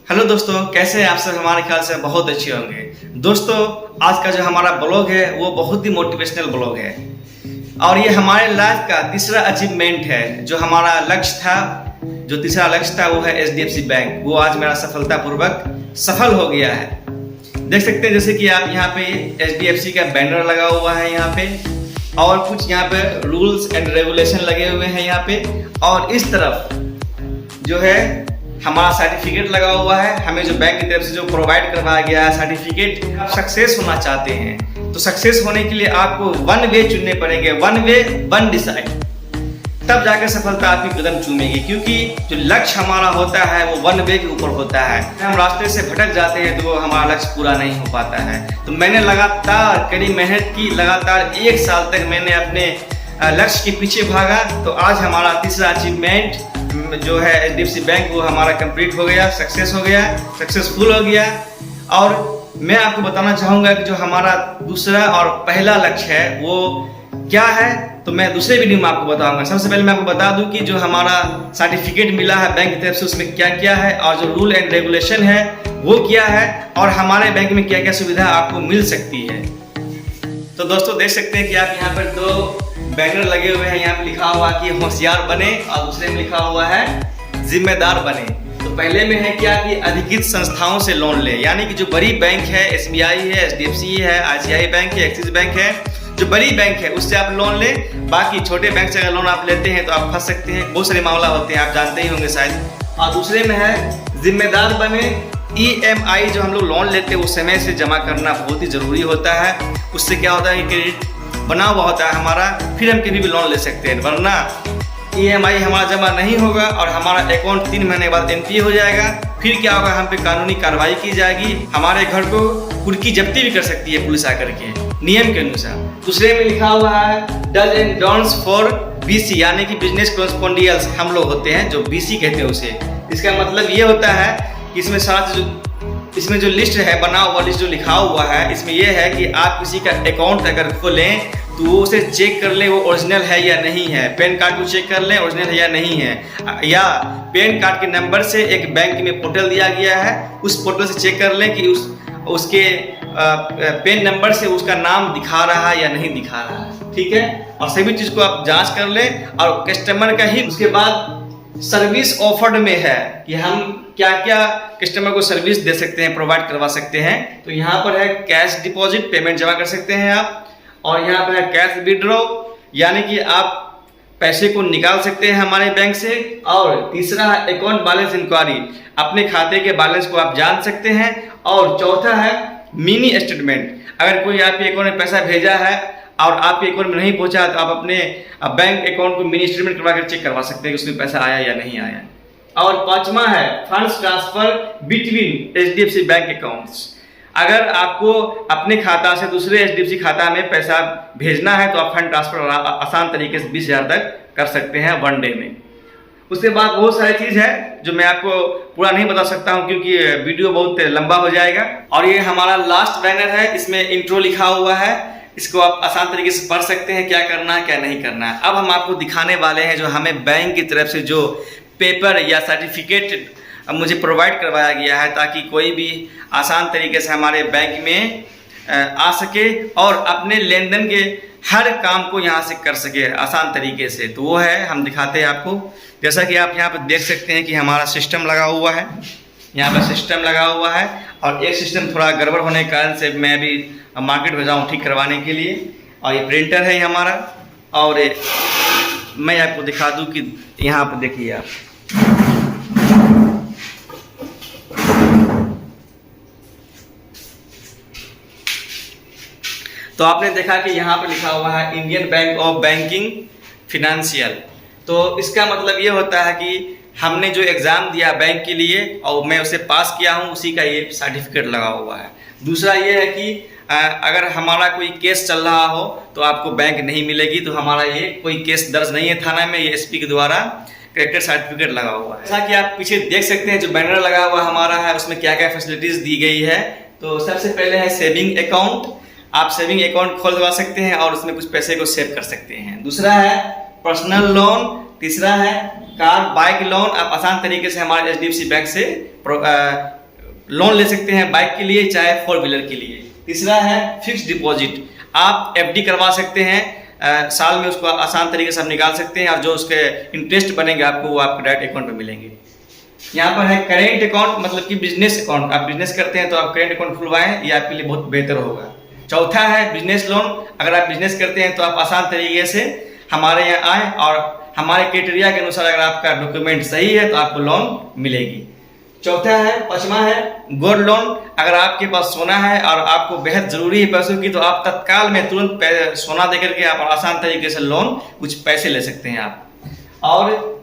Hello दोस्तों, कैसे हैं आप सब? हमारे ख्याल से बहुत अच्छे होंगे। दोस्तों, आज का जो हमारा ब्लॉग है वो बहुत ही मोटिवेशनल ब्लॉग है और ये हमारे लाइफ का तीसरा अचीवमेंट है। जो हमारा लक्ष्य था, जो तीसरा लक्ष्य था वो है HDFC बैंक। वो आज मेरा सफलतापूर्वक सफल हो गया है। देख सकते हैं जैसे कि आप यहाँ पे HDFC का बैनर लगा हुआ है यहाँ पे, और कुछ यहाँ पे रूल्स एंड रेगुलेशन लगे हुए हैं यहाँ पे, और इस तरफ जो है हमारा सर्टिफिकेट लगा हुआ है। हमें जो बैंक की तरफ से जो प्रोवाइड करवाया गया है सर्टिफिकेट। आप सक्सेस होना चाहते हैं तो सक्सेस होने के लिए आपको वन वे चुनने पड़ेंगे, वन वे वन डिसाइड, तब जाकर सफलता आपकी कदम चूमेगी। क्योंकि जो लक्ष्य हमारा होता है वो वन वे के ऊपर होता है। हम रास्ते से भटक जाते हैं तो वो हमारा लक्ष्य पूरा नहीं हो पाता है। तो मैंने लगातार कड़ी मेहनत की, लगातार 1 साल तक मैंने अपने लक्ष्य के पीछे भागा। तो आज हमारा तीसरा अचीवमेंट जो है HDFC बैंक वो हमारा कंप्लीट हो गया, सक्सेस हो गया, सक्सेसफुल हो गया। और मैं आपको बताना चाहूँगा कि जो हमारा दूसरा और पहला लक्ष्य है वो क्या है, तो मैं दूसरे वीडियो में आपको बताऊंगा। सबसे पहले मैं आपको बता दूं कि जो हमारा सर्टिफिकेट मिला है बैंक की तरफ से उसमें क्या क्या है, और जो रूल एंड रेगुलेशन है वो क्या है, और हमारे बैंक में क्या क्या सुविधा आपको मिल सकती है। तो दोस्तों देख सकते हैं कि आप यहाँ पर 2 बैनर लगे हुए हैं। यहाँ पे लिखा हुआ कि होशियार बने और दूसरे में लिखा हुआ है जिम्मेदार बने। तो पहले में है क्या कि अधिकृत संस्थाओं से लोन ले, यानी कि जो बड़ी बैंक है, SBI है, HDFC है, ICICI बैंक है, एक्सिस बैंक है, जो बड़ी बैंक है उससे आप लोन ले। बाकी छोटे बैंक से अगर लोन आप लेते हैं तो आप फंस सकते हैं, बहुत सारे मामला होते हैं, आप जानते ही होंगे शायद। और दूसरे में है जिम्मेदार बने। EMI जो हम लोग लोन लेते हैं वो समय से जमा करना बहुत ही जरूरी होता है। उससे क्या होता है कि क्रेडिट बना हुआ होता है हमारा, फिर हम कभी भी लोन ले सकते हैं। वरना EMI हमारा जमा नहीं होगा और हमारा अकाउंट 3 महीने बाद NPA हो जाएगा। फिर क्या होगा, हम पे कानूनी कार्रवाई की जाएगी, हमारे घर को कुर्की जब्ती भी कर सकती है पुलिस आकर के नियम के अनुसार। दूसरे में लिखा हुआ है does and don'ts for BC, यानी कि बिजनेस कॉरेस्पोंडेंस हम लोग होते हैं, जो BC कहते हैं उसे। इसका मतलब ये होता है कि इसमें जो लिस्ट है, बना हुआ लिस्ट जो लिखा हुआ है, इसमें यह है कि आप किसी का अकाउंट अगर खोलें तो वो उसे चेक कर ले वो ओरिजिनल है या नहीं है। पैन कार्ड को चेक कर लें ओरिजिनल है या नहीं है, या पैन कार्ड के नंबर से एक बैंक में पोर्टल दिया गया है, उस पोर्टल से चेक कर लें कि उसके पैन नंबर से उसका नाम दिखा रहा है या नहीं दिखा रहा है। ठीक है, और सभी चीज़ को आप जांच कर लें। और कस्टमर का ही उसके बाद सर्विस ऑफर्ड में है कि हम क्या क्या कस्टमर को सर्विस दे सकते हैं, प्रोवाइड करवा सकते हैं। तो यहाँ पर है कैश डिपॉजिट, पेमेंट जमा कर सकते हैं आप, और यहाँ पर है कैश विड्रॉ, यानी कि आप पैसे को निकाल सकते हैं हमारे बैंक से। और तीसरा है अकाउंट बैलेंस इंक्वायरी, अपने खाते के बैलेंस को आप जान सकते हैं। और चौथा है मिनी स्टेटमेंट, अगर कोई आपके अकाउंट में पैसा भेजा है और आपके अकाउंट में नहीं पहुंचा तो आप अपने बैंक अकाउंट को मिनी स्टेटमेंट करवा कर चेक करवा सकते हैं कि उसमें पैसा आया या नहीं आया। और पांचवा है funds transfer between HDFC bank accounts, अगर आपको अपने खाता से दूसरे HDFC खाता में पैसा भेजना है तो आप फंड ट्रांसफर आसान तरीके से 20,000 तक कर सकते हैं 1 डे में। उसके बाद बहुत सारी चीज़ है जो मैं आपको पूरा नहीं बता सकता हूं क्योंकि वीडियो बहुत लंबा हो जाएगा। और ये हमारा लास्ट बैनर है, इसमें इंट्रो लिखा हुआ है, इसको आप आसान तरीके से पढ़ सकते हैं क्या करना है क्या नहीं करना है। अब हम आपको दिखाने वाले हैं जो हमें बैंक की तरफ से जो पेपर या सर्टिफिकेट मुझे प्रोवाइड करवाया गया है, ताकि कोई भी आसान तरीके से हमारे बैंक में आ सके और अपने लेन देन के हर काम को यहाँ से कर सके आसान तरीके से। तो वो है, हम दिखाते हैं आपको। जैसा कि आप यहाँ पर देख सकते हैं कि हमारा सिस्टम लगा हुआ है, यहाँ पर सिस्टम लगा हुआ है, और एक सिस्टम थोड़ा गड़बड़ होने के कारण से मैं अभी मार्केट भेजा हूँ ठीक करवाने के लिए। और ये प्रिंटर है हमारा, और मैं आपको दिखा दूँ कि यहाँ पर देखिए आप, तो आपने देखा कि यहाँ पर लिखा हुआ है Indian bank of banking financial. तो इसका मतलब ये होता है कि हमने जो एग्ज़ाम दिया बैंक के लिए और मैं उसे पास किया हूँ, उसी का ये सर्टिफिकेट लगा हुआ है। दूसरा ये है कि अगर हमारा कोई केस चल रहा हो तो आपको बैंक नहीं मिलेगी। तो हमारा ये कोई केस दर्ज नहीं है थाना में, ये SP के द्वारा करेक्टर सर्टिफिकेट लगा हुआ है। जैसा कि आप पीछे देख सकते हैं जो बैनर लगा हुआ हमारा है उसमें क्या क्या फैसिलिटीज़ दी गई है। तो सबसे पहले है सेविंग अकाउंट, आप सेविंग अकाउंट खोलवा सकते हैं और उसमें कुछ पैसे को सेव कर सकते हैं। दूसरा है पर्सनल लोन, तीसरा है कार बाइक लोन। आप आसान तरीके से हमारे HDFC बैंक से लोन ले सकते हैं बाइक के लिए चाहे 4 व्हीलर के लिए। तीसरा है फिक्स डिपॉजिट। आप FD करवा सकते हैं, साल में उसको आसान तरीके से आप निकाल सकते हैं और जो उसके इंटरेस्ट बनेंगे आपको वो आपके डायरेक्ट अकाउंट में मिलेंगे। यहाँ पर है करेंट अकाउंट, मतलब कि बिजनेस अकाउंट। आप बिजनेस करते हैं तो आप करेंट अकाउंट खुलवाएं, ये आपके लिए बहुत बेहतर होगा। चौथा है बिजनेस लोन। अगर आप बिजनेस करते हैं तो आप आसान तरीके से हमारे यहाँ आएँ और हमारे क्राइटेरिया के अनुसार अगर आपका डॉक्यूमेंट सही है तो आपको लोन मिलेगी। चौथा है, पांचवा है गोल्ड लोन। अगर आपके पास सोना है और आपको बेहद जरूरी है पैसों की तो आप तत्काल में तुरंत सोना देकर के आप आसान तरीके से लोन कुछ पैसे ले सकते हैं आप। और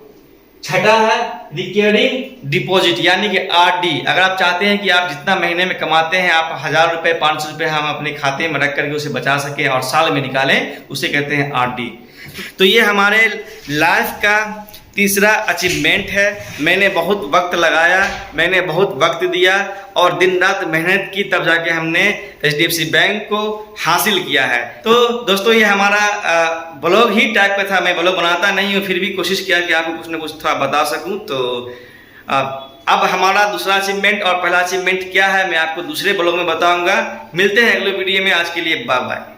छठा है रिकरिंग डिपॉजिट यानी कि RD। अगर आप चाहते हैं कि आप जितना महीने में कमाते हैं आप 1000 रुपये 500 रुपये हम अपने खाते में रख करके उसे बचा सकें और साल में निकालें, उसे कहते हैं RD। तो ये हमारे लाइफ का तीसरा अचीवमेंट है। मैंने बहुत वक्त लगाया, मैंने बहुत वक्त दिया और दिन रात मेहनत की, तब जाके हमने HDFC बैंक को हासिल किया है। तो दोस्तों ये हमारा ब्लॉग ही टाइप का था। मैं ब्लॉग बनाता नहीं हूँ, फिर भी कोशिश किया कि आपको कुछ ना कुछ थोड़ा बता सकूँ। तो अब हमारा दूसरा अचीवमेंट और पहला अचीवमेंट क्या है मैं आपको दूसरे ब्लॉग में बताऊँगा। मिलते हैं अगले वीडियो में। आज के लिए बाय बाय।